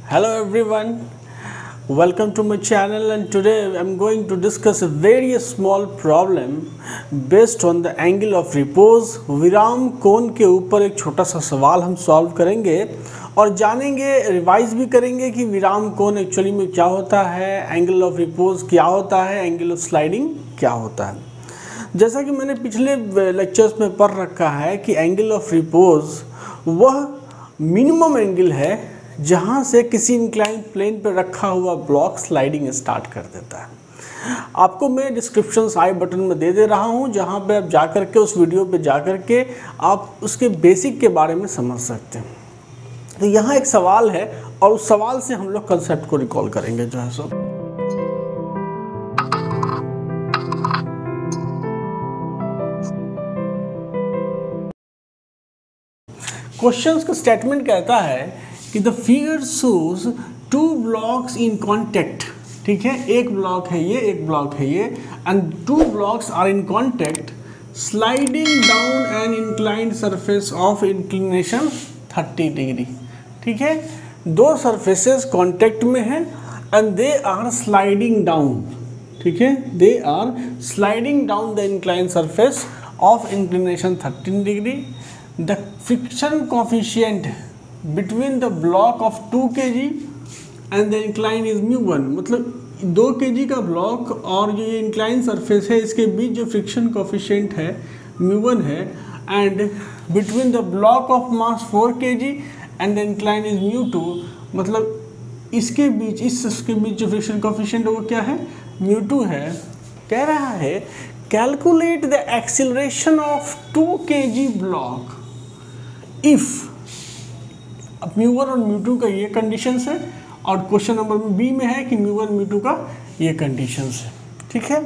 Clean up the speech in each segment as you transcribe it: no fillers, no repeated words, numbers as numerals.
Hello everyone, welcome to my channel, and today I am going to discuss a very small problem based on the angle of repose। विराम कोण के ऊपर एक छोटा सा सवाल हम सॉल्व करेंगे और जानेंगे, रिवाइज भी करेंगे कि विराम कोण एक्चुअली में क्या होता है, एंगल ऑफ रिपोज क्या होता है, एंगल ऑफ स्लाइडिंग क्या होता है। जैसा कि मैंने पिछले लेक्चर्स में पढ़ रखा है कि एंगल ऑफ रिपोज वह मिनिमम एंगल है जहाँ से किसी इंक्लाइन प्लेन पर रखा हुआ ब्लॉक स्लाइडिंग स्टार्ट कर देता है। आपको मैं डिस्क्रिप्शन आई बटन में दे रहा हूँ, जहाँ पे आप जाकर के उस वीडियो पे जाकर के आप उसके बेसिक के बारे में समझ सकते हैं। तो यहाँ एक सवाल है और उस सवाल से हम लोग कंसेप्ट को रिकॉल करेंगे जो है सो। क्वेश्चंस का स्टेटमेंट कहता है कि the figure shows two blocks in contact. ठीक है, एक ब्लॉक है ये, एक ब्लॉक है ये, and two blocks are in contact sliding down an inclined surface of inclination 30 degree. ठीक है, दो सरफेसेस कॉन्टेक्ट में हैं and they are sliding down. ठीक है, they are sliding down the inclined surface of inclination 30 degree. The friction coefficient between the block of 2 kg and the incline is μ1। मतलब 2 kg का block और जो ये incline surface है इसके बीच जो फ्रिक्शन कोफिशिएंट है μ1 है, and between the block of mass 4 kg and the incline is μ2। मतलब इसके बीच इसके बीच जो फ्रिक्शन कोफिशिएंट है वो क्या है, μ2 है। कह रहा है calculate the acceleration of 2 kg block if. अब μ1 और μ2 का ये कंडीशंस है और क्वेश्चन नंबर बी में है कि μ1 μ2 का ये कंडीशंस है। ठीक है,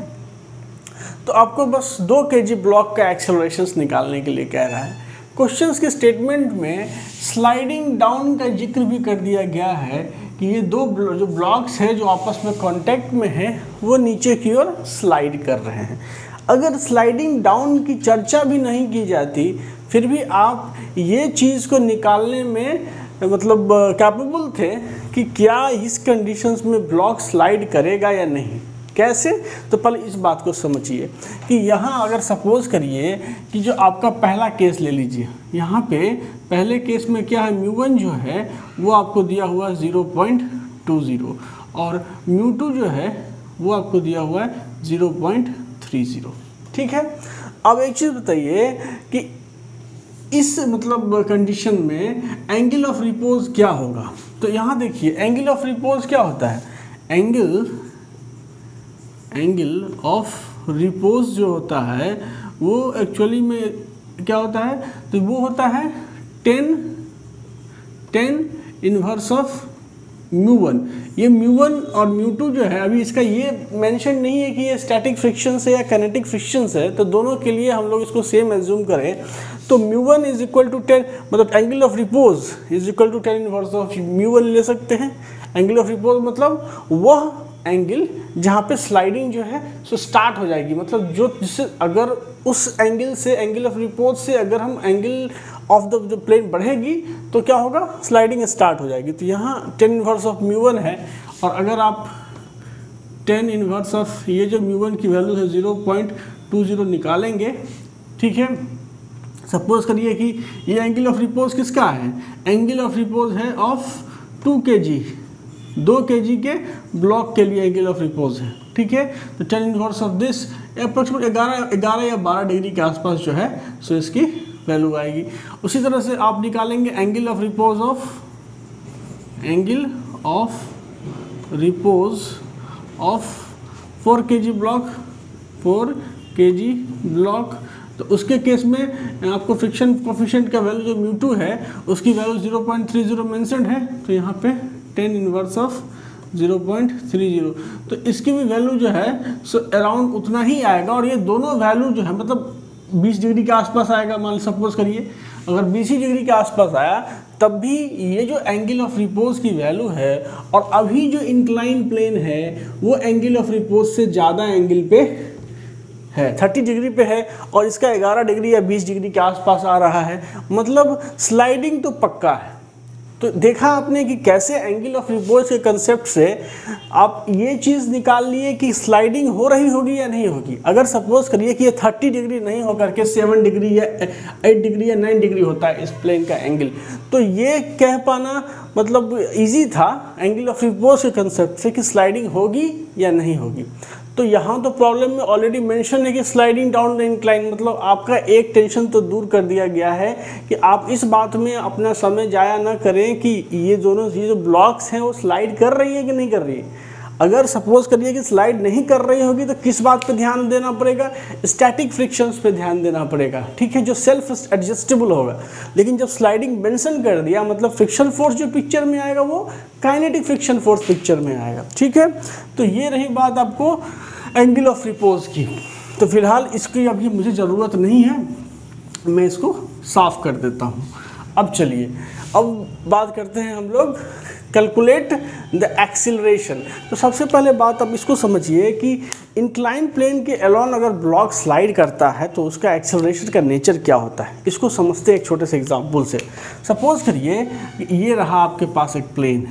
तो आपको बस 2 kg ब्लॉक का एक्सेलरेशंस निकालने के लिए कह रहा है। क्वेश्चंस के स्टेटमेंट में स्लाइडिंग डाउन का जिक्र भी कर दिया गया है कि ये दो जो ब्लॉक्स है जो आपस में कांटेक्ट में है वो नीचे की ओर स्लाइड कर रहे हैं। अगर स्लाइडिंग डाउन की चर्चा भी नहीं की जाती फिर भी आप ये चीज़ को निकालने में मतलब कैपेबल थे कि क्या इस कंडीशंस में ब्लॉक स्लाइड करेगा या नहीं। कैसे, तो पहले इस बात को समझिए कि यहाँ अगर सपोज करिए कि जो आपका पहला केस ले लीजिए, यहाँ पे पहले केस में क्या है, μ1 जो है वो आपको दिया हुआ है 0.20 और μ2 जो है वो आपको दिया हुआ है 0.30। ठीक है, अब एक चीज़ बताइए कि इस मतलब कंडीशन में एंगल ऑफ रिपोज क्या होगा। तो यहाँ देखिए एंगल ऑफ रिपोज क्या होता है, एंगल ऑफ रिपोज जो होता है वो एक्चुअली में क्या होता है, तो वो होता है 10 इनवर्स ऑफ μ1। ये μ1 और μ2 जो है अभी इसका ये मेंशन नहीं है कि ये स्टैटिक फ्रिक्शन है या काइनेटिक फ्रिक्शन है, तो दोनों के लिए हम लोग इसको सेम एज्यूम करें तो μ1 इज इक्वल टू 10, मतलब angle of repose is equal to 10 inverse of μ1 ले सकते हैं। एंगल ऑफ रिपोज मतलब वह एंगल जहाँ पे स्लाइडिंग जो है सो स्टार्ट हो जाएगी, मतलब जो जिससे अगर उस एंगल से एंगल ऑफ रिपोज से अगर हम एंगल ऑफ द जो प्लेन बढ़ेगी तो क्या होगा, स्लाइडिंग स्टार्ट हो जाएगी। तो यहाँ 10 इनवर्स ऑफ μ1 है और अगर आप 10 इनवर्स ऑफ ये जो μ1 की वैल्यू है 0.20 निकालेंगे, ठीक है, सपोज करिए कि ये एंगल ऑफ रिपोज किसका है, एंगल ऑफ रिपोज है ऑफ 2 kg, 2 kg के ब्लॉक के लिए एंगल ऑफ रिपोज है। ठीक है, तो 10 इनवर्स ऑफ दिस अप्रोक्सीमेट 11 या 12 डिग्री के आसपास जो है सो इसकी वैल्यू आएगी। उसी तरह से आप निकालेंगे angle of repose of 4 kg block, तो उसके केस में आपको फ्रिक्शन कोफिशिएंट का वैल्यू जो μ2 है उसकी वैल्यू 0.30 मेंशन्ड है, तो यहाँ पे 10 इनवर्स ऑफ 0.30, तो इसकी भी वैल्यू जो है सो अराउंड उतना ही आएगा। और ये दोनों वैल्यू जो है मतलब 20 डिग्री के आसपास आएगा। मान सपोज करिए अगर 20 डिग्री के आसपास आया तब भी ये जो एंगल ऑफ रिपोज की वैल्यू है और अभी जो इंक्लाइन प्लेन है वो एंगल ऑफ रिपोज से ज़्यादा एंगल पे है, 30 डिग्री पे है और इसका 11 डिग्री या 20 डिग्री के आसपास आ रहा है, मतलब स्लाइडिंग तो पक्का है। तो देखा आपने कि कैसे एंगल ऑफ रिपोज के कंसेप्ट से आप ये चीज़ निकाल लिए कि स्लाइडिंग हो रही होगी या नहीं होगी। अगर सपोज करिए कि ये 30 डिग्री नहीं होकर के 7 डिग्री या 8 डिग्री या 9 डिग्री होता है इस प्लेन का एंगल, तो ये कह पाना मतलब इजी था एंगल ऑफ रिपोज के कंसेप्ट से कि स्लाइडिंग होगी या नहीं होगी। तो यहाँ तो प्रॉब्लम में ऑलरेडी मेंशन है कि स्लाइडिंग डाउन द इंक्लाइन, मतलब आपका एक टेंशन तो दूर कर दिया गया है कि आप इस बात में अपना समय जाया ना करें कि ये जो ब्लॉक्स हैं वो स्लाइड कर रही है कि नहीं कर रही है। अगर सपोज करिए कि स्लाइड नहीं कर रही होगी तो किस बात पे ध्यान देना पड़ेगा, स्टैटिक फ्रिक्शंस पे ध्यान देना पड़ेगा, ठीक है, जो सेल्फ एडजस्टेबल होगा। लेकिन जब स्लाइडिंग मेंशन कर दिया मतलब फ्रिक्शन फोर्स जो पिक्चर में आएगा वो काइनेटिक फ्रिक्शन फोर्स पिक्चर में आएगा, ठीक है। तो ये रही बात आपको एंगल ऑफ रिपोज की। तो फिलहाल इसकी अभी मुझे ज़रूरत नहीं है, मैं इसको साफ कर देता हूँ। अब चलिए अब बात करते हैं हम लोग कैलकुलेट द एक्सीलरेशन। तो सबसे पहले बात अब इसको समझिए कि इंक्लाइन प्लेन के अलोन अगर ब्लॉक स्लाइड करता है तो उसका एक्सीलरेशन का नेचर क्या होता है, इसको समझते हैं एक छोटे से एग्जांपल से। सपोज करिए ये रहा आपके पास एक प्लेन,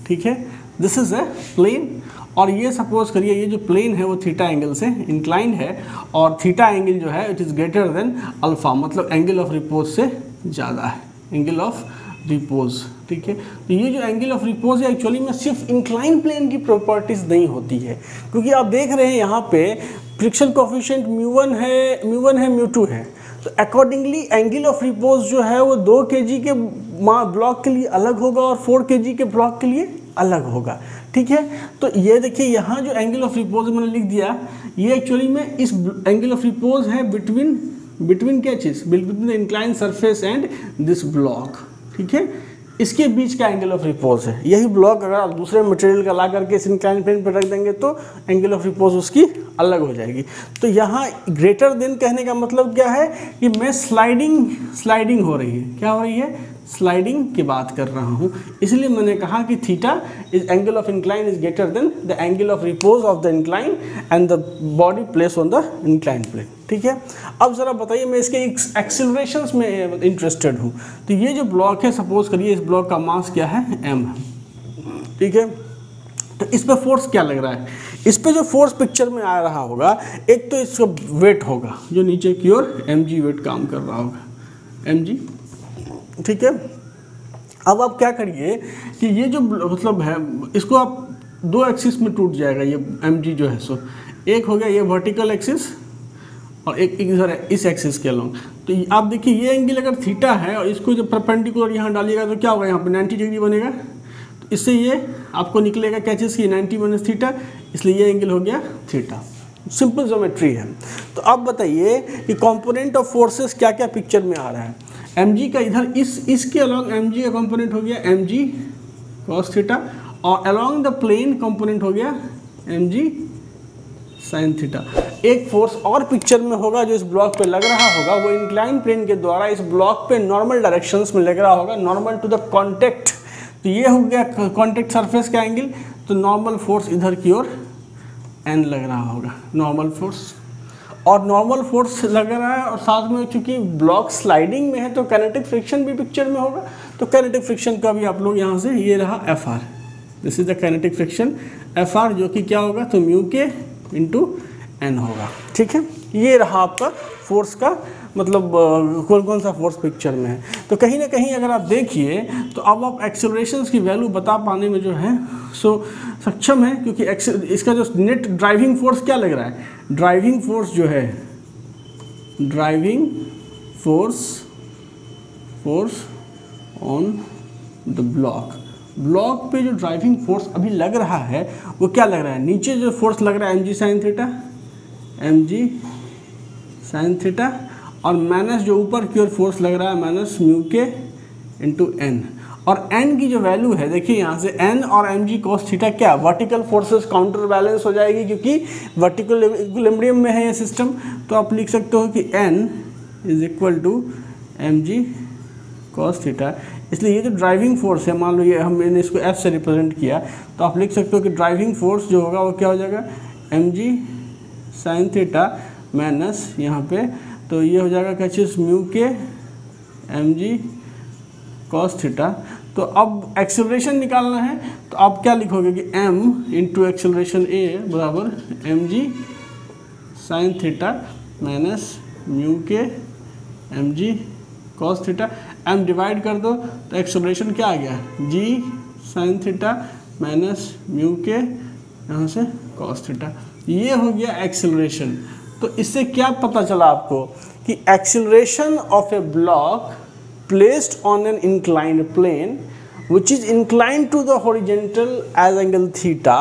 ठीक है, दिस इज़ ए प्लेन, और ये सपोज करिए ये जो प्लेन है वो थीटा एंगल से इंक्लाइन है और थीटा एंगल जो है it is greater than alpha, मतलब एंगल ऑफ रिपोज से ज़्यादा है, एंगल ऑफ रिपोज, ठीक है। तो ये जो एंगल ऑफ रिपोज है एक्चुअली में सिर्फ इंक्लाइन प्लेन की प्रॉपर्टीज़ नहीं होती है, क्योंकि आप देख रहे हैं यहाँ पे फ्रिक्शन कोफिशिएंट μ1 है μ2 है, तो अकॉर्डिंगली एंगल ऑफ रिपोज जो है वो 2 kg के ब्लॉक के लिए अलग होगा और 4 kg के ब्लॉक के लिए अलग होगा, ठीक है। तो ये देखिए यहाँ जो एंगल ऑफ रिपोज मैंने लिख दिया ये एक्चुअली में इस एंगल ऑफ रिपोज है बिटवीन क्या चीज़, between the incline surface and this block, ठीक है, इसके बीच का एंगल ऑफ रिपोज है। यही ब्लॉक अगर आप दूसरे मटेरियल का ला करके इस इंक्लाइन प्लेन पर रख देंगे तो एंगल ऑफ रिपोज उसकी अलग हो जाएगी। तो यहाँ ग्रेटर देन कहने का मतलब क्या है कि मैं स्लाइडिंग हो रही है, क्या हो रही है, स्लाइडिंग की बात कर रहा हूँ, इसलिए मैंने कहा कि theta is angle of incline is greater than the angle of repose of the incline and the body place on the incline plane, ठीक है। अब ज़रा बताइए, मैं इसके एक्सीलरेशंस में इंटरेस्टेड हूँ। तो ये जो ब्लॉक है सपोज करिए इस ब्लॉक का मास क्या है m, ठीक है। तो इस पर फोर्स क्या लग रहा है, इस पे जो फोर्स पिक्चर में आ रहा होगा एक तो इसका वेट होगा जो नीचे की ओर mg वेट काम कर रहा होगा, mg, ठीक है। अब आप क्या करिए कि ये जो मतलब है इसको आप 2 एक्सिस में टूट जाएगा ये mg जो है, सो एक हो गया ये वर्टिकल एक्सिस और एक इधर इस एक्सिस के अलॉन्ग। तो आप देखिए ये एंगल अगर थीटा है और इसको जब परपेंडिकुलर यहाँ डालिएगा तो क्या होगा, यहाँ पे 90 डिग्री बनेगा। तो इससे ये आपको निकलेगा क्या चीज़ की 90 माइनस थीटा, इसलिए ये एंगल हो गया थीटा। सिंपल ज्योमेट्री है। तो अब बताइए कि कंपोनेंट ऑफ फोर्सेस क्या क्या पिक्चर में आ रहा है। mg का इधर इसके अलॉन्ग mg का कंपोनेंट हो गया mg cos थीटा और अलॉन्ग द प्लेन कंपोनेंट हो गया mg sin थीटा। एक फोर्स और पिक्चर में होगा जो इस ब्लॉक पे लग रहा होगा, वो इंक्लाइन प्लेन के द्वारा इस ब्लॉक पे नॉर्मल डायरेक्शंस में लग रहा होगा, नॉर्मल टू द कॉन्टेक्ट। तो ये हो गया कॉन्टेक्ट सरफेस का एंगल, तो नॉर्मल फोर्स इधर की ओर n लग रहा होगा, नॉर्मल फोर्स। और नॉर्मल फोर्स लग रहा है और साथ में चूंकि ब्लॉक स्लाइडिंग में है तो काइनेटिक फ्रिक्शन भी पिक्चर में होगा। तो काइनेटिक फ्रिक्शन का भी आप लोग यहाँ से ये रहा Fr, this is the kinetic friction Fr, जो कि क्या होगा तो म्यू के इंटू n होगा, ठीक है। ये रहा आपका फोर्स का मतलब कौन कौन सा फोर्स पिक्चर में है। तो कहीं ना कहीं अगर आप देखिए तो अब आप एक्सेलरेशंस की वैल्यू बता पाने में जो है सो सक्षम है, क्योंकि इसका जो नेट ड्राइविंग फोर्स क्या लग रहा है, ड्राइविंग फोर्स जो है driving force on the block पे जो ड्राइविंग फोर्स अभी लग रहा है वो क्या लग रहा है, नीचे जो फोर्स लग रहा है mg sin थीटा और माइनस जो ऊपर की ओर फोर्स लग रहा है माइनस म्यू के इंटू n। और n की जो वैल्यू है देखिए यहाँ से n और mg cos थीटा क्या वर्टिकल फोर्सेस काउंटर बैलेंस हो जाएगी, क्योंकि वर्टिकल इक्विलिब्रियम में है ये सिस्टम। तो आप लिख सकते हो कि n is equal to mg cos theta. इसलिए ये जो ड्राइविंग फोर्स है, मान लो ये मैंने इसको f से रिप्रेजेंट किया, तो आप लिख सकते हो कि ड्राइविंग फोर्स जो होगा वो क्या हो जाएगा mg sin थीटा माइनस यहाँ पे तो ये हो जाएगा क्या चीज़ म्यू के mg cos थीटा। तो अब एक्सेलरेशन निकालना है, तो आप क्या लिखोगे कि m इंटू एक्सेलरेशन a बराबर mg sign theta minus mu के mg cos theta. m divide कर दो तो एक्सेलरेशन क्या आ गया, g sine theta minus mu के यहाँ से कॉस थीटा। ये हो गया एक्सेलरेशन। तो इससे क्या पता चला आपको कि acceleration of a block placed on an inclined plane which is inclined to the horizontal as angle theta,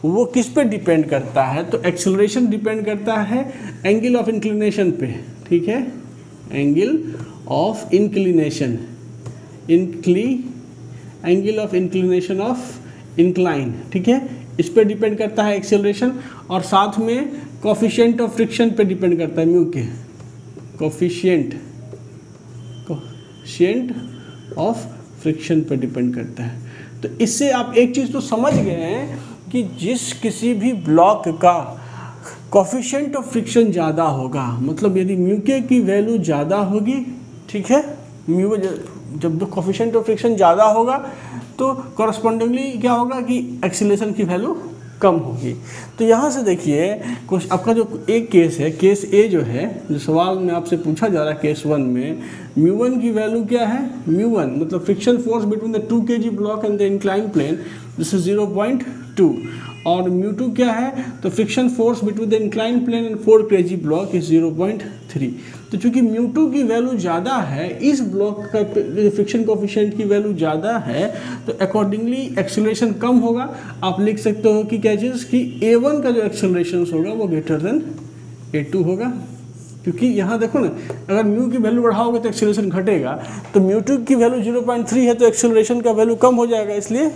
वो किस पे डिपेंड करता है, तो एक्सेलरेशन डिपेंड करता है एंगल ऑफ इंक्लिनेशन पे, ठीक है, angle of inclination, angle of inclination of incline, ठीक है, इस पे डिपेंड करता है एक्सेलरेशन। और साथ में कोफिशिएंट ऑफ फ्रिक्शन पे डिपेंड करता है, म्यू के कोफिशिएंट ऑफ फ्रिक्शन पे डिपेंड करता है। तो इससे आप एक चीज़ तो समझ गए हैं कि जिस किसी भी ब्लॉक का कोफिशिएंट ऑफ फ्रिक्शन ज़्यादा होगा, मतलब यदि म्यू के की वैल्यू ज़्यादा होगी, ठीक है, म्यू जब कोफिशिएंट ऑफ फ्रिक्शन ज़्यादा होगा तो कॉरस्पॉन्डिंगली क्या होगा कि एक्सीलरेशन की वैल्यू कम होगी। तो यहाँ से देखिए कुछ आपका जो एक केस है, केस ए जो है, जो सवाल में आपसे पूछा जा रहा है केस 1 में, μ1 की वैल्यू क्या है, μ1 मतलब friction force between the 2 kg block and the incline plane, this is 0.2, और μ2 क्या है, तो friction force between the incline plane and 4 kg block is 0.3। तो चूंकि μ2 की वैल्यू ज़्यादा है, इस ब्लॉक का फ्रिक्शन कोफिशिएंट की वैल्यू ज़्यादा है, तो अकॉर्डिंगली एक्सेलरेशन कम होगा। आप लिख सकते हो कि क्या चीज़ कि A1 का जो एक्सेलरेशन होगा वो ग्रेटर देन A2 होगा, क्योंकि यहाँ देखो ना, अगर म्यू की वैल्यू बढ़ाओगे तो एक्सेलरेशन घटेगा, तो μ2 की वैल्यू 0.3 है तो एक्सेलरेशन का वैल्यू कम हो जाएगा। इसलिए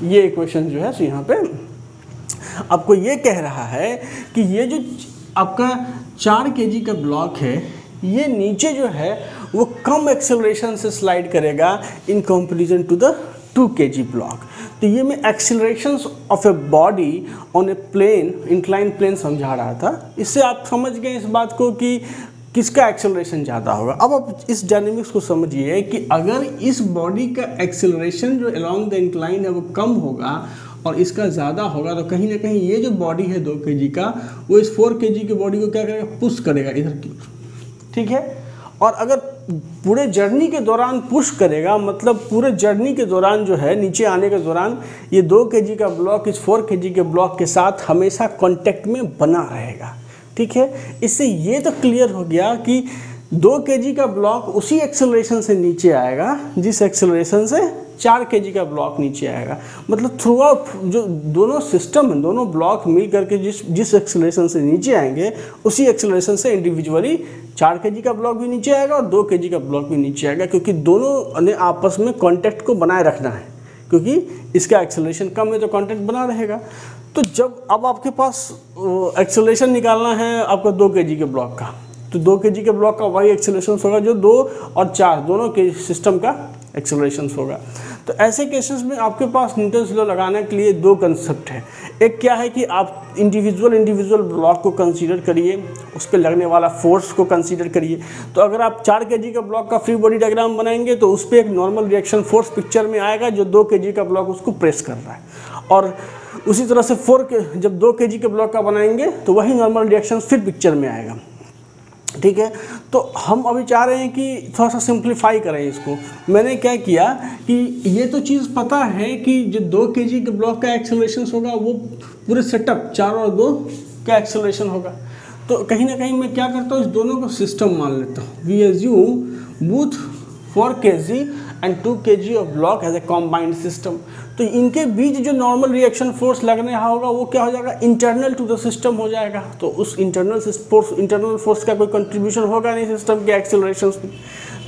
ये इक्वेशन जो है सो यहाँ पे आपको ये कह रहा है कि ये जो आपका 4 kg का ब्लॉक है, ये नीचे जो है वो कम एक्सेलरेशन से स्लाइड करेगा in comparison to the 2 kg block. तो ये मैं accelerations of a body on a plane, incline plane समझा रहा था। इससे आप समझ गए इस बात को कि किसका एक्सेलरेशन ज़्यादा होगा। अब आप इस डायनेमिक्स को समझिए कि अगर इस बॉडी का एक्सेलरेशन जो अलोंग द इंक्लाइन है वो कम होगा और इसका ज़्यादा होगा, तो कहीं ना कहीं ये जो बॉडी है 2 kg का, वो इस 4 kg की बॉडी को क्या करेगा, पुश करेगा इधर की ओर, ठीक है। और अगर पूरे जर्नी के दौरान पुश करेगा, मतलब पूरे जर्नी के दौरान जो है, नीचे आने के दौरान ये 2 kg का ब्लॉक इस 4 kg के ब्लॉक के साथ हमेशा कांटेक्ट में बना रहेगा, ठीक है। इससे ये तो क्लियर हो गया कि 2 kg का ब्लॉक उसी एक्सेलरेशन से नीचे आएगा जिस एक्सेलरेशन से 4 kg का ब्लॉक नीचे आएगा। मतलब थ्रू आउट जो दोनों सिस्टम हैं, दोनों ब्लॉक मिल करके जिस एक्सेलरेशन से नीचे आएंगे, उसी एक्सेलरेशन से इंडिविजुअली 4 kg का ब्लॉक भी नीचे आएगा और 2 kg का ब्लॉक भी नीचे आएगा, क्योंकि दोनों ने आपस में कांटेक्ट को बनाए रखना है, क्योंकि इसका एक्सेलरेशन कम है तो कांटेक्ट बना रहेगा। तो जब अब आपके पास एक्सेलरेशन निकालना है आपका 2 kg के ब्लॉक का, तो 2 kg के ब्लॉक का वही एक्सेलरेशन होगा जो 2 और 4 दोनों के सिस्टम का एक्सेलरेशन होगा। तो ऐसे केसेस में आपके पास न्यूटन्स लॉ लगाने के लिए 2 कंसेप्ट है। एक क्या है कि आप इंडिविजुअल ब्लॉक को कंसीडर करिए, उस पर लगने वाला फोर्स को कंसीडर करिए। तो अगर आप 4 kg का ब्लॉक का फ्री बॉडी डायग्राम बनाएंगे तो उस पर एक नॉर्मल रिएक्शन फोर्स पिक्चर में आएगा जो 2 kg का ब्लॉक उसको प्रेस कर रहा है, और उसी तरह से जब 2 kg के ब्लॉक का बनाएंगे तो वही नॉर्मल रिएक्शन फिर पिक्चर में आएगा, ठीक है। तो हम अभी चाह रहे हैं कि थोड़ा सा सिंप्लीफाई करें इसको। मैंने क्या किया कि ये तो चीज़ पता है कि जो 2 kg के ब्लॉक का एक्सेलरेशन होगा वो पूरे सेटअप 4 और 2 का एक्सेलरेशन होगा। तो कहीं ना कहीं मैं क्या करता हूँ, इस दोनों को सिस्टम मान लेता हूँ। We assume both 4 kg and 2 kg of block as a combined system. तो इनके बीच जो नॉर्मल रिएक्शन फोर्स लगने होगा वो क्या हो जाएगा, इंटरनल टू द सिस्टम हो जाएगा। तो उस इंटरनल फोर्स का कोई कंट्रीब्यूशन होगा नहीं सिस्टम के एक्सेलरेशन में।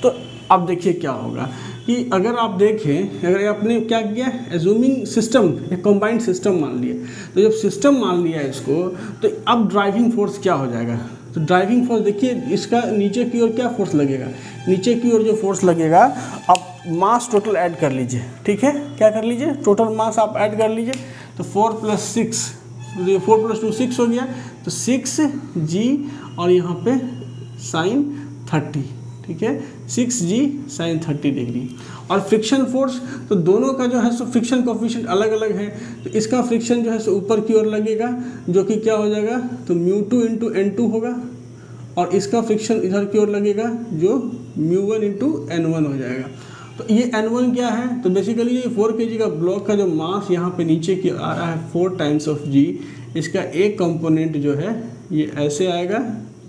तो अब देखिए क्या होगा कि अगर आप देखें, अगर आपने क्या किया, एज्यूमिंग सिस्टम, एक कॉम्बाइंड सिस्टम मान लिया, तो जब सिस्टम मान लिया इसको, तो अब ड्राइविंग फोर्स क्या हो जाएगा, तो ड्राइविंग फोर्स देखिए इसका नीचे की ओर क्या फोर्स लगेगा, नीचे की ओर जो फोर्स लगेगा, आप मास टोटल ऐड कर लीजिए, ठीक है, क्या कर लीजिए, टोटल मास आप ऐड कर लीजिए। तो 4 + 6, 4 + 2 6 हो गया, तो 6g और यहाँ पे sin 30, ठीक है, 6g sin 30 डिग्री। और फ्रिक्शन फोर्स, तो दोनों का जो है सो फ्रिक्शन कोफिशिएंट अलग अलग है, तो इसका फ्रिक्शन जो है सो ऊपर की ओर लगेगा, जो कि क्या हो जाएगा, तो μ2 इंटू N2 होगा, और इसका फ्रिक्शन इधर की ओर लगेगा जो μ1 इंटू N1 हो जाएगा। तो ये N1 क्या है, तो बेसिकली ये 4 kg का ब्लॉक का जो मास यहाँ पे नीचे की आ रहा है 4 टाइम्स ऑफ g, इसका एक कंपोनेंट जो है ये ऐसे आएगा,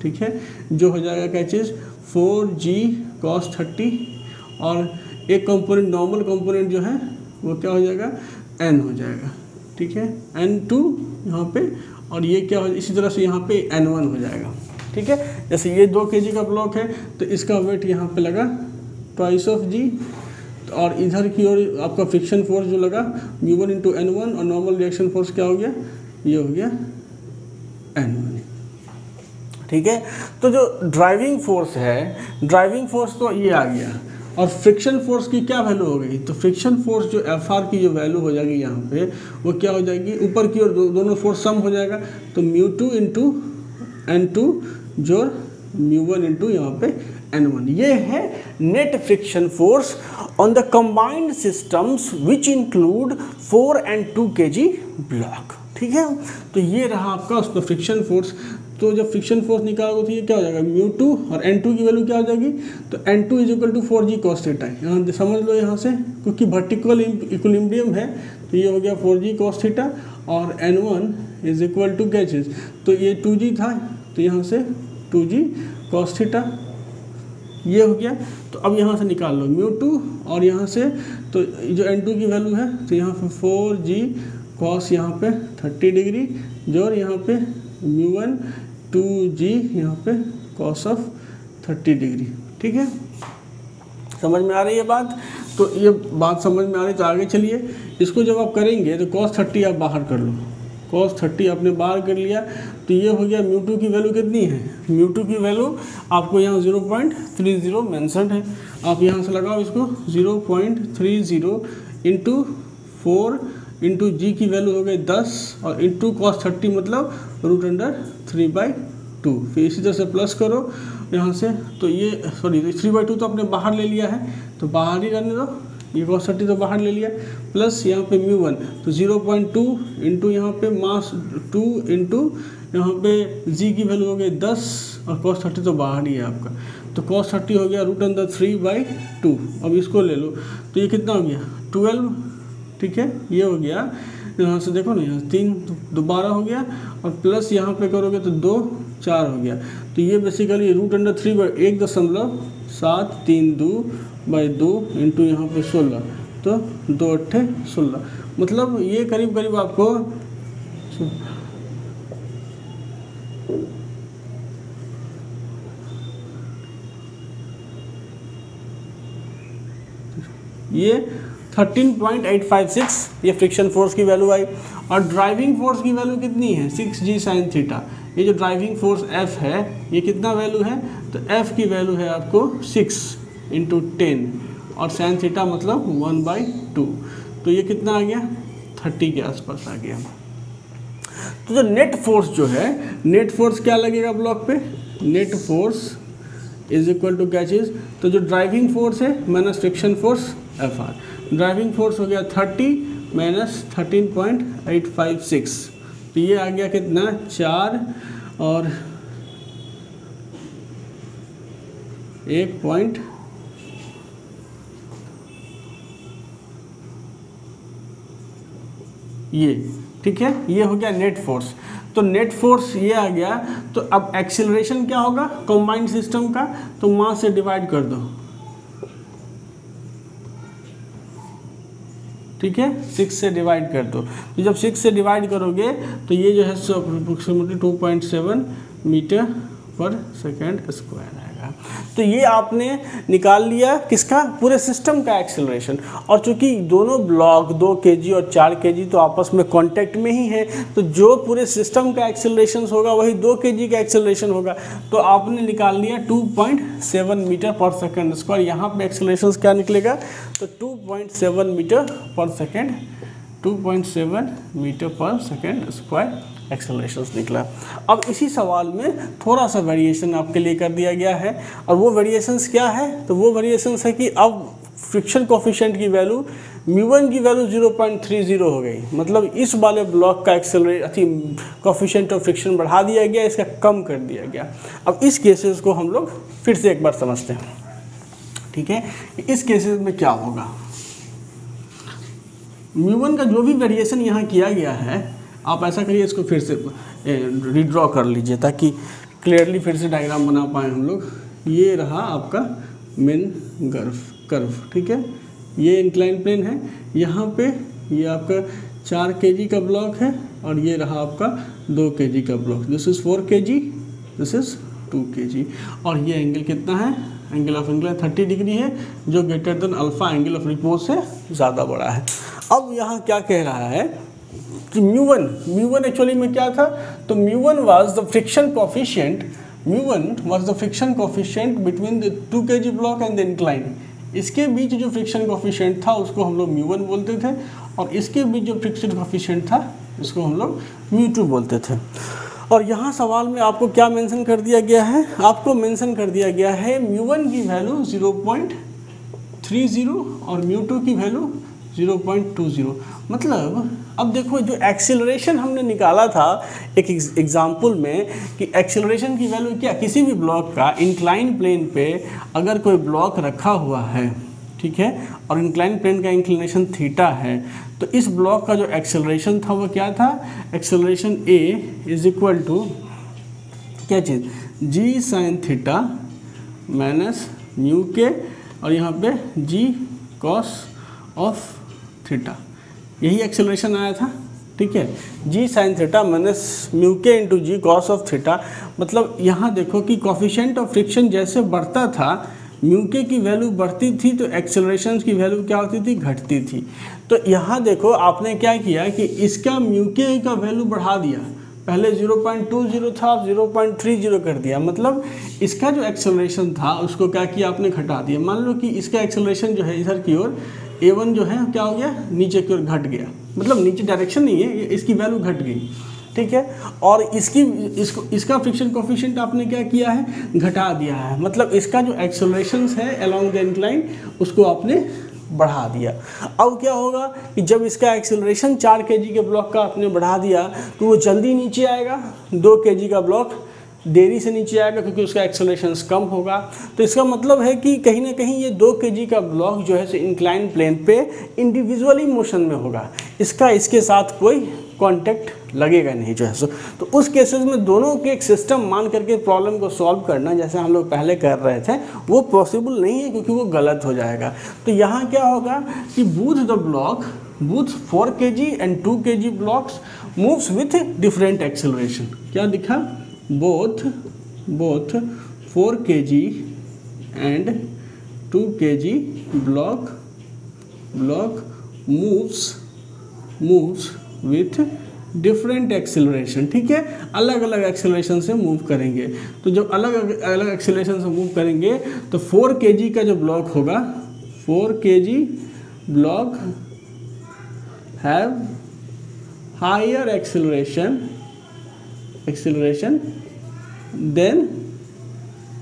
ठीक है, जो हो जाएगा क्या चीज़ 4g cos 30, और एक कंपोनेंट नॉर्मल कंपोनेंट जो है वो क्या हो जाएगा n हो जाएगा, ठीक है, N2 यहाँ पे, और ये क्या हो, इसी तरह से यहाँ पे N1 हो जाएगा, ठीक है। जैसे ये 2 kg का ब्लॉक है तो इसका वेट यहाँ पे लगा ट्वाइस ऑफ g, और इधर की ओर आपका फ्रिक्शन फोर्स जो लगा μ1 इंटू N1, और नॉर्मल रिएक्शन फोर्स क्या हो गया, ये हो गया N1, ठीक है। तो जो ड्राइविंग फोर्स है, ड्राइविंग फोर्स तो ये आ गया, और फ्रिक्शन फोर्स की क्या वैल्यू हो गई, तो फ्रिक्शन फोर्स जो Fr की जो वैल्यू हो जाएगी यहाँ पे, वो क्या हो जाएगी, ऊपर की ओर दोनों फोर्स सम हो जाएगा, तो μ2 इंटू N2 जोड़ μ1 इंटू यहाँ पे N1, ये है net friction force on the combined systems which include 4 and 2 kg block, ठीक है। तो ये रहा आपका उसका फ्रिक्शन फोर्स। तो जब फ्रिक्शन फोर्स निकालोगे तो ये क्या हो जाएगा, μ2 और N2 की वैल्यू क्या हो जाएगी, तो N2 is equal to 4g cos theta, यहाँ समझ लो यहाँ से, क्योंकि वर्टिकल इक्विलिब्रियम है, तो ये हो गया 4g cos थीटा, और N1 इज इक्वल टू क्या चीज़, तो ये 2g था, तो यहाँ से 2g cos थीटा, ये हो गया। तो अब यहाँ से निकाल लो μ2, और यहाँ से तो जो N2 की वैल्यू है, तो यहाँ पे 4g cos यहाँ पे 30 डिग्री, जोर यहाँ पे μ1 2g यहाँ पे cos ऑफ 30 डिग्री, ठीक है। समझ में आ रही है बात, तो ये बात समझ में आ रही, तो आगे चलिए, इसको जब आप करेंगे तो cos 30 आप बाहर कर लो, cos 30 आपने बाहर कर लिया, तो ये हो गया μ2 की वैल्यू कितनी है, μ2 की वैल्यू आपको यहाँ 0.30 मेंशन है, आप यहाँ से लगाओ इसको 0.30 इंटू 4 इंटू जी की वैल्यू हो गई 10, और इंटू cos 30 मतलब √3/2, फिर इसी तरह से प्लस करो यहाँ से, तो ये सॉरी 3/2 तो आपने बाहर ले लिया है, तो बाहर ही रहने दो, ये cos 30 तो बाहर ले लिया, प्लस यहाँ पे μ1 तो 0.2 इंटू यहाँ पे मास 2 इंटू यहाँ पे g की वैल्यू हो गई 10, और cos 30 तो बाहर ही है आपका, तो cos 30 हो गया √3/2। अब इसको ले लो, तो ये कितना हो गया 12, ठीक है, ये हो गया, यहाँ से देखो ना, यहाँ 3 दोबारा हो गया, और प्लस यहाँ पे करोगे तो 2 4 हो गया, तो ये बेसिकली √3/1.732/2 इंटू यहाँ पे 16, तो 2 8 16, मतलब ये करीब करीब आपको ये 13.856 ये फ्रिक्शन फोर्स की वैल्यू आई। और ड्राइविंग फोर्स की वैल्यू कितनी है 6g sin थीटा। ये जो ड्राइविंग फोर्स F है ये कितना वैल्यू है, तो F की वैल्यू है आपको 6 × 10 और sin थीटा मतलब 1/2, तो ये कितना आ गया 30 के आसपास आ गया। तो जो नेट फोर्स जो है, नेट फोर्स क्या लगेगा ब्लॉक पे, net force is equal to क्या चीज़, तो जो ड्राइविंग फोर्स है minus friction force Fr, driving force हो गया 30 माइनस 13.856, तो ये आ गया कितना 4 और 1 पॉइंट ये, ठीक है, ये हो गया नेट फोर्स। तो नेट फोर्स ये आ गया, तो अब एक्सेलरेशन क्या होगा कंबाइंड सिस्टम का, तो मास से डिवाइड कर दो, ठीक है, 6 से डिवाइड कर दो। तो जब 6 से डिवाइड करोगे तो ये जो है अप्रोक्सीमेटली 2.7 मीटर पर सेकेंड स्क्वायर आएगा। तो ये आपने निकाल लिया किसका, पूरे सिस्टम का एक्सेलरेशन। और चूंकि दोनों ब्लॉक 2 kg और 4 kg तो आपस में कांटेक्ट में ही है, तो जो पूरे सिस्टम का एक्सेलरेशन होगा वही 2 kg का एक्सेलरेशन होगा। तो आपने निकाल लिया 2.7 मीटर पर सेकेंड स्क्वायर। यहाँ पे एक्सेलरेशन क्या निकलेगा, तो 2.7 मीटर पर सेकेंड 2.7 मीटर पर सेकेंड स्क्वायर एक्सेलरेशन निकला। अब इसी सवाल में थोड़ा सा वेरिएशन आपके लिए कर दिया गया है, और वो वेरिएशंस क्या है, तो वो वेरिएशंस है कि अब फ्रिक्शन कोफिशिएंट की वैल्यू μ1 की वैल्यू 0.30 हो गई, मतलब इस वाले ब्लॉक का कोफिशिएंट ऑफ फ्रिक्शन बढ़ा दिया गया, इसका कम कर दिया गया। अब इस केसेस को हम लोग फिर से एक बार समझते हैं, ठीक है। इस केसेस में क्या होगा, μ1 का जो भी वेरिएशन यहाँ किया गया है, आप ऐसा करिए इसको फिर से रिड्रॉ कर लीजिए ताकि क्लियरली फिर से डायग्राम बना पाए हम लोग। ये रहा आपका मेन कर्व, ठीक है, ये इंक्लाइन प्लेन है, यहाँ पे ये आपका 4 kg का ब्लॉक है, और ये रहा आपका 2 kg का block. This is 4 kg, this is 2 kg, और ये एंगल कितना है, एंगल ऑफ इंक्लाइन 30 डिग्री है, जो greater than alpha angle of repose से ज़्यादा बड़ा है। अब यहाँ क्या कह रहा है कि μ1 एक्चुअली में क्या था, तो μ1 was the friction coefficient, μ1 was the friction coefficient between the 2 kg block and the incline. इसके बीच जो फ्रिक्शन कोफिशिएंट था उसको हम लोग μ1 बोलते थे, और इसके बीच जो फ्रिक्शन कोफिशिएंट था इसको हम लोग μ2 बोलते थे। और यहाँ सवाल में आपको क्या मेंशन कर दिया गया है, आपको मेंशन कर दिया गया है μ1 की वैल्यू 0.30 और μ2 की वैल्यू 0.20। मतलब अब देखो जो एक्सेलरेशन हमने निकाला था एक एग्जाम्पल में कि एक्सेलरेशन की वैल्यू क्या, किसी भी ब्लॉक का इंक्लाइन प्लेन पे अगर कोई ब्लॉक रखा हुआ है, ठीक है, और इंक्लाइन प्लेन का इंक्लिनेशन थीटा है, तो इस ब्लॉक का जो एक्सेलरेशन था वो क्या था, acceleration A is equal to क्या चीज़, g sine theta minus mu k, और यहाँ पे g कॉस ऑफ थीटा, यही एक्सेलरेशन आया था, ठीक है, g sine theta minus mu के into g cos of theta. मतलब यहाँ देखो कि कोफिशिएंट ऑफ फ्रिक्शन जैसे बढ़ता था, म्यू के की वैल्यू बढ़ती थी तो एक्सेलरेशन की वैल्यू क्या होती थी, घटती थी। तो यहाँ देखो आपने क्या किया कि इसका म्यू के का वैल्यू बढ़ा दिया, पहले 0.20 था, अब 0.30 कर दिया, मतलब इसका जो एक्सेलरेशन था उसको क्या किया आपने, घटा दिया। मान लो कि इसका एक्सेलरेशन जो है इधर की ओर a1 जो है क्या हो गया, नीचे की ओर घट गया, मतलब नीचे डायरेक्शन नहीं है, इसकी वैल्यू घट गई, ठीक है, और इसका फ्रिक्शन कोफिशिएंट आपने क्या किया है, घटा दिया है, मतलब इसका जो एक्सेलरेशन है अलोंग द इंक्लाइन उसको आपने बढ़ा दिया। अब क्या होगा कि जब इसका एक्सेलरेशन 4 kg के ब्लॉक का आपने बढ़ा दिया तो वो जल्दी नीचे आएगा, 2 kg का ब्लॉक देरी से नीचे आएगा क्योंकि उसका एक्सेलरेशन कम होगा। तो इसका मतलब है कि कहीं ना कहीं ये 2 kg का ब्लॉक जो है सो इंक्लाइन प्लेन पे इंडिविजुअली मोशन में होगा, इसका इसके साथ कोई कांटेक्ट लगेगा नहीं जो है सो। तो उस केसेस में दोनों के एक सिस्टम मान करके प्रॉब्लम को सॉल्व करना जैसे हम लोग पहले कर रहे थे वो पॉसिबल नहीं है, क्योंकि वो गलत हो जाएगा। तो यहाँ क्या होगा कि both 4 kg and 2 kg blocks moves with different acceleration। क्या दिखा, both 4 kg and 2 kg block moves with different acceleration, ठीक है, अलग अलग एक्सेलरेशन से मूव करेंगे। तो जब अलग अलग एक्सेलरेशन से मूव करेंगे तो 4 kg का जो ब्लॉक होगा, 4 kg block have higher acceleration than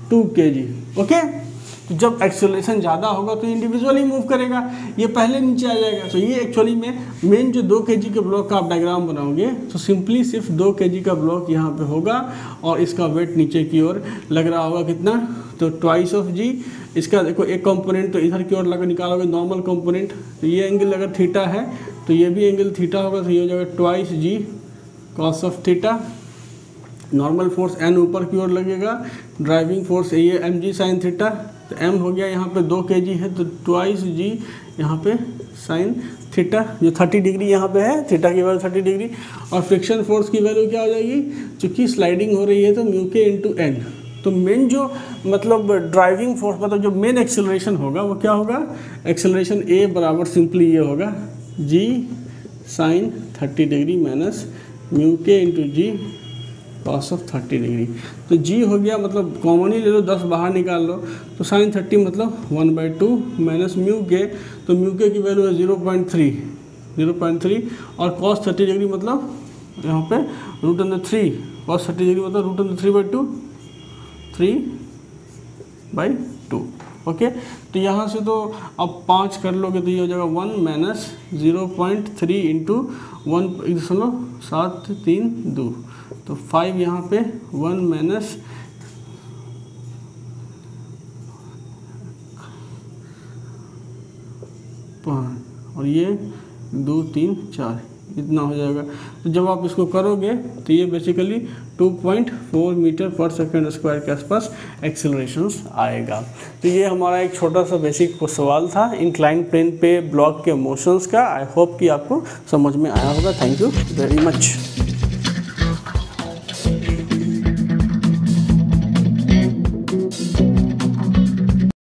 2 kg, okay. तो जब एक्सेलरेशन ज़्यादा होगा तो इंडिविजुअली मूव करेगा, ये पहले नीचे आ जाएगा। तो ये एक्चुअली में मेन जो 2 kg के ब्लॉक का आप डायग्राम बनाओगे तो सिंपली सिर्फ 2 kg का ब्लॉक यहाँ पे होगा और इसका वेट नीचे की ओर लग रहा होगा कितना, तो ट्वाइस ऑफ जी। इसका देखो एक कंपोनेंट तो इधर की ओर लगा निकालोगे नॉर्मल कंपोनेंट, तो ये एंगल अगर थीटा है तो ये भी एंगल थीटा होगा, तो ये हो जाएगा twice g cos of theta. Normal force N ऊपर की ओर लगेगा, ड्राइविंग फोर्स ये एम जी साइन थीटा, तो एम हो गया यहाँ पे 2 kg है तो ट्वाइस जी यहाँ पे साइन थीटा, जो 30 डिग्री यहाँ पे है, थीटा की वैल्यू 30 डिग्री। और फ्रिक्शन फोर्स की वैल्यू क्या हो जाएगी, चूँकि स्लाइडिंग हो रही है तो म्यू के इंटू एन। तो मेन जो मतलब ड्राइविंग फोर्स मतलब जो मेन एक्सेलरेशन होगा वो क्या होगा, एक्सेलरेशन ए बराबर सिंपली ये होगा g sine 30 degree minus mu के into g cos of 30 degree. तो जी हो गया, मतलब कॉमन ही ले लो, 10 बाहर निकाल लो, तो साइन 30 मतलब 1/2 माइनस म्यू के, तो म्यू के की वैल्यू है 0.3, 0.3 और cos 30 डिग्री मतलब यहाँ पे √3, cos 30 डिग्री मतलब √3/2, 3/2। ओके, तो यहाँ से तो अब 5 कर लोगे तो ये हो जाएगा 1 माइनस 0.3 इंटू 1.732, तो 5 यहाँ पे 1 माइनस और ये 2 3 4 इतना हो जाएगा। तो जब आप इसको करोगे तो ये बेसिकली 2.4 मीटर पर सेकेंड स्क्वायर के आसपास एक्सेलरेशंस आएगा। तो ये हमारा एक छोटा सा बेसिक सवाल था इंक्लाइन प्लेन पे ब्लॉक के मोशंस का। आई होप कि आपको समझ में आया होगा। Thank you very much.